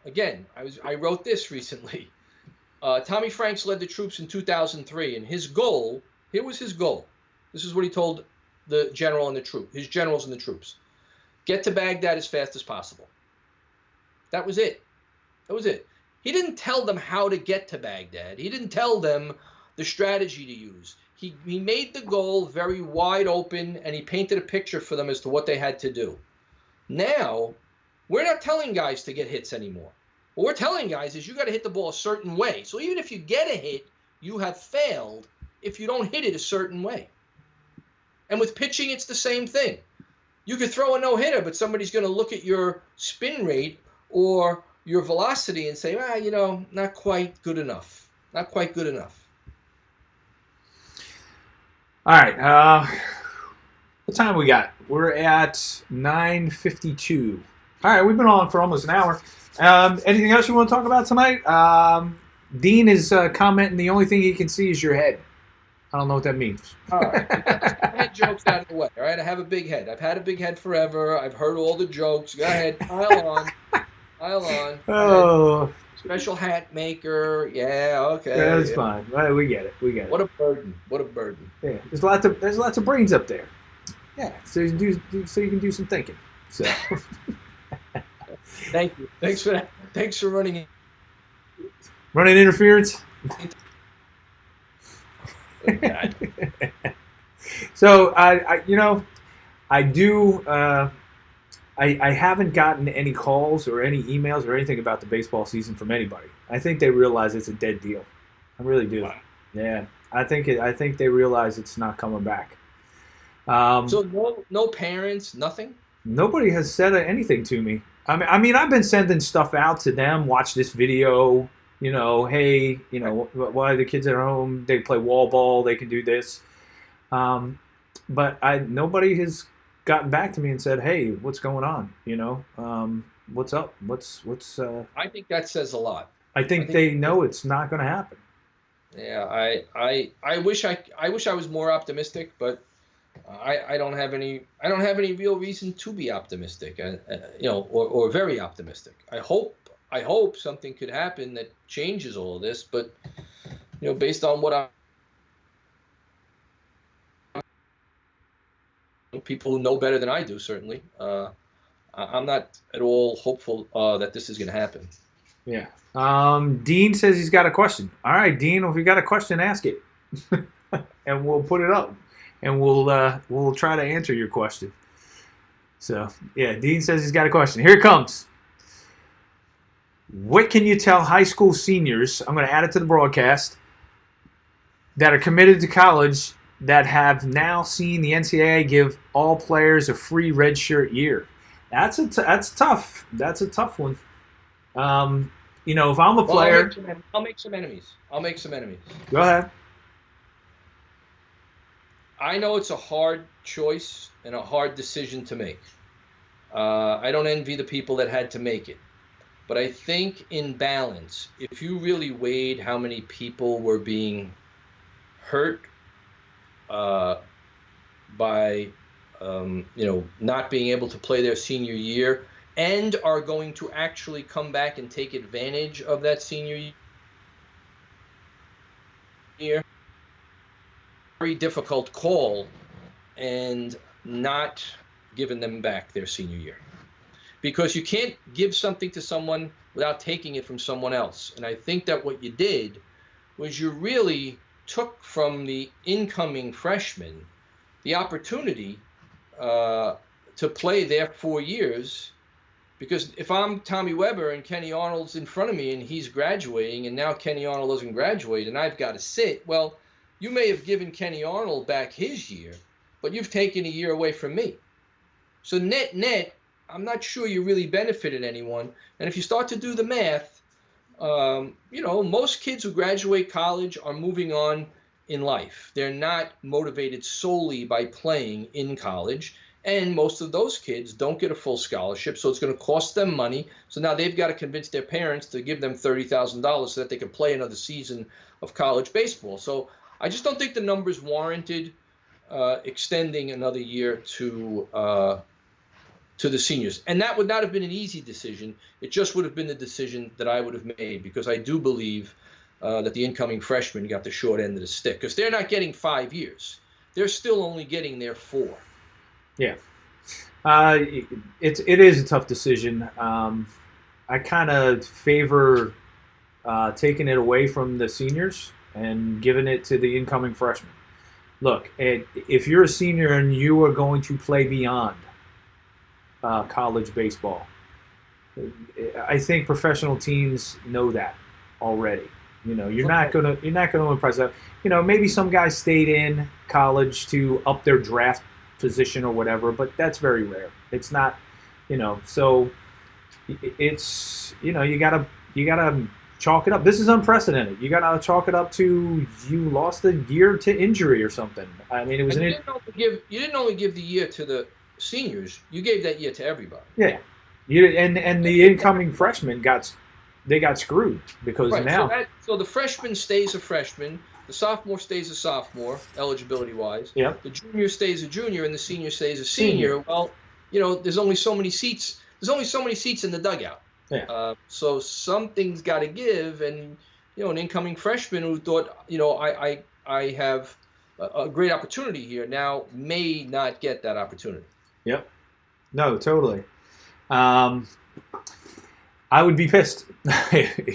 Again, I wrote this recently. Tommy Franks led the troops in 2003, and his goal... Here was his goal. This is what he told the general and his generals and the troops. Get to Baghdad as fast as possible. That was it. He didn't tell them how to get to Baghdad. He didn't tell them the strategy to use. He made the goal very wide open, and he painted a picture for them as to what they had to do. Now, we're not telling guys to get hits anymore. What we're telling guys is you got to hit the ball a certain way. So even if you get a hit, you have failed if you don't hit it a certain way. And with pitching, it's the same thing. You could throw a no-hitter, but somebody's going to look at your spin rate or your velocity and say, not quite good enough. Not quite good enough. All right. What time we got? We're at 9:52. All right, we've been on for almost an hour. Anything else you want to talk about tonight? Dean is commenting. The only thing he can see is your head. I don't know what that means. All right. Head jokes out of the way. All right. I have a big head. I've had a big head forever. I've heard all the jokes. Go ahead. Pile on. Pile on. Oh, Special hat maker. Yeah. Okay. yeah, that's Yeah. fine. Right, we get it. We get it. What a burden. What a burden. Yeah, there's lots of brains up there. Yeah, so you can do some thinking. So Thank you. Thanks for that. Thanks for running. running interference. God. So I do. I haven't gotten any calls or any emails or anything about the baseball season from anybody. I think they realize it's a dead deal. I really do. Wow. Yeah, I think they realize it's not coming back. So no parents, nothing. Nobody has said anything to me. I mean, I've been sending stuff out to them. Watch this video. Hey, why the kids at home? They play wall ball. They can do this. But nobody has gotten back to me and said, "Hey, what's going on? What's up? What's?" I think that says a lot. I think they know it's not going to happen. Yeah, I wish I was more optimistic, but I don't have any real reason to be optimistic, or very optimistic. I hope something could happen that changes all of this, but based on what people who know better than I do, certainly, I'm not at all hopeful that this is going to happen. Yeah. Dean says he's got a question. All right, Dean, if you got a question, ask it, and we'll put it up, and we'll try to answer your question. So yeah, Dean says he's got a question. Here it comes. What can you tell high school seniors? I'm going to add it to the broadcast that are committed to college that have now seen the NCAA give all players a free redshirt year. That's tough. That's a tough one. If I'm a player, I'll make some enemies. Go ahead. I know it's a hard choice and a hard decision to make. I don't envy the people that had to make it. But I think in balance, if you really weighed how many people were being hurt by not being able to play their senior year and are going to actually come back and take advantage of that senior year, very difficult call, and not giving them back their senior year. Because you can't give something to someone without taking it from someone else. And I think that what you did was you really took from the incoming freshmen the opportunity to play their 4 years. Because if I'm Tommy Weber and Kenny Arnold's in front of me and he's graduating and now Kenny Arnold doesn't graduate and I've got to sit, well, you may have given Kenny Arnold back his year, but you've taken a year away from me. So net, I'm not sure you really benefited anyone. And if you start to do the math, most kids who graduate college are moving on in life. They're not motivated solely by playing in college. And most of those kids don't get a full scholarship, so it's going to cost them money. So now they've got to convince their parents to give them $30,000 so that they can play another season of college baseball. So I just don't think the numbers warranted extending another year to the seniors. And that would not have been an easy decision. It just would have been the decision that I would have made, because I do believe that the incoming freshmen got the short end of the stick, because they're not getting 5 years. They're still only getting their 4. Yeah. It is a tough decision. I kind of favor taking it away from the seniors and giving it to the incoming freshmen. Look, if you're a senior and you are going to play beyond college baseball, I think professional teams know that already. You're not gonna impress that. Maybe some guys stayed in college to up their draft position or whatever, but that's very rare. It's not, so it's, you gotta chalk it up. This is unprecedented. You gotta chalk it up to you lost a year to injury or something. I mean, it was you didn't only give the year to the seniors. You gave that year to everybody. Yeah. And the incoming freshmen got screwed because Right. now So the freshman stays a freshman, the sophomore stays a sophomore, eligibility wise. yeah, The junior stays a junior, and the senior stays a senior. senior. Well, there's only so many seats. There's only so many seats in the dugout. Yeah. So something's got to give, and an incoming freshman who thought, I have a great opportunity here now may not get that opportunity. Yep. No, totally. I would be pissed,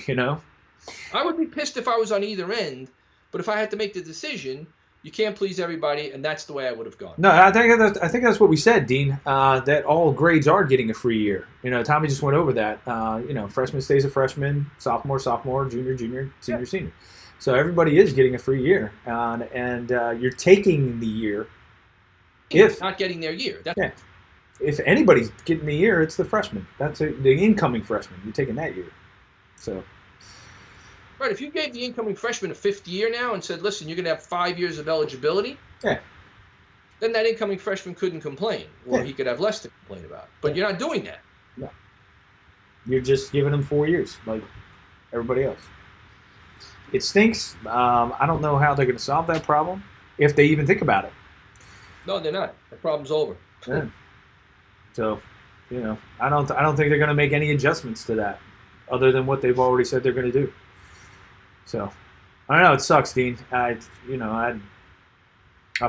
you know. I would be pissed if I was on either end, but if I had to make the decision, you can't please everybody, and that's the way I would have gone. No, I think that's what we said, Dean. That all grades are getting a free year. Tommy just went over that. Freshman stays a freshman, sophomore, junior, senior, senior. So everybody is getting a free year, and you're taking the year. If not getting their year, if anybody's getting the year, it's the freshman. That's the incoming freshman. You're taking that year. So. Right, if you gave the incoming freshman a fifth year now and said, listen, you're going to have 5 years of eligibility, then that incoming freshman couldn't complain, or he could have less to complain about. But you're not doing that. No. You're just giving them 4 years like everybody else. It stinks. I don't know how they're going to solve that problem, if they even think about it. No, they're not. The problem's over. Yeah. So, I don't think they're going to make any adjustments to that other than what they've already said they're going to do. So, I don't know. It sucks, Dean. I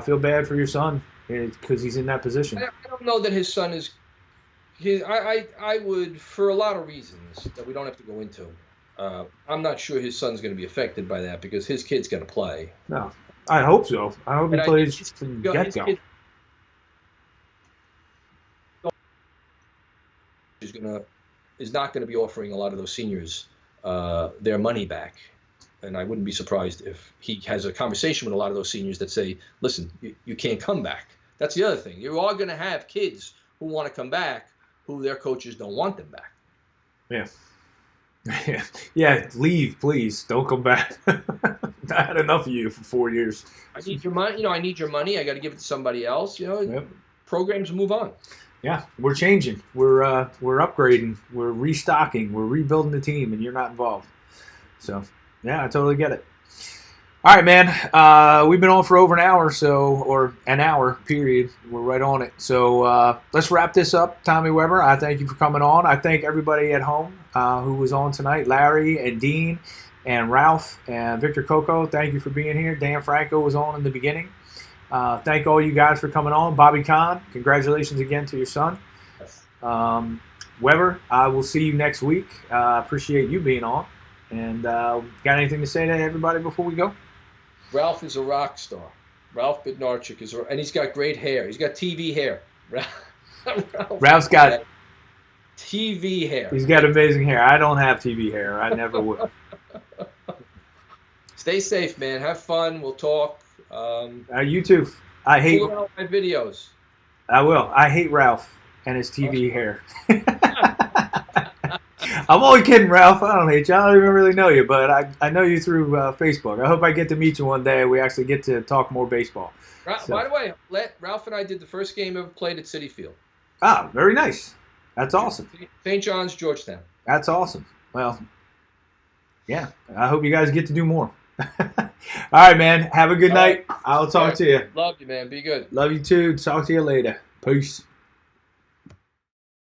feel bad for your son because he's in that position. I don't know that his son is. I would, for a lot of reasons that we don't have to go into. I'm not sure his son's going to be affected by that because his kid's going to play. No, I hope so. I hope he plays from the get-go. Is not going to be offering a lot of those seniors their money back. And I wouldn't be surprised if he has a conversation with a lot of those seniors that say, listen, you can't come back. That's the other thing. You are going to have kids who want to come back who their coaches don't want them back. Yeah. Yeah, leave, please. Don't come back. I had enough of you for 4 years. I need your money. I need your money. I got to give it to somebody else. Programs move on. Yeah, we're changing. We're upgrading. We're restocking. We're rebuilding the team, and you're not involved. So, yeah, I totally get it. All right, man. We've been on for over an hour, or an hour, period. We're right on it. So let's wrap this up. Tommy Weber, I thank you for coming on. I thank everybody at home who was on tonight. Larry and Dean and Ralph and Victor Coco, thank you for being here. Dan Franco was on in the beginning. Thank all you guys for coming on. Bobby Kahn, congratulations again to your son. Weber, I will see you next week. Appreciate you being on. And got anything to say to everybody before we go? Ralph is a rock star. Ralph Bednarchik is, and he's got great hair. He's got TV hair. Ralph's got TV hair. He's got amazing hair. I don't have TV hair. I never will. Stay safe, man. Have fun. We'll talk. You too. I hate my videos. I will. I hate Ralph and his TV hair. I'm only kidding, Ralph. I don't hate you. I don't even really know you, but I know you through Facebook. I hope I get to meet you one day. We actually get to talk more baseball. By the way, Ralph and I did the first game ever played at Citi Field. Ah, very nice. That's awesome. St. John's, Georgetown. That's awesome. Well, yeah. I hope you guys get to do more. All right, man. Have a good night. I'll talk to you. Love you, man. Be good. Love you too. Talk to you later. Peace.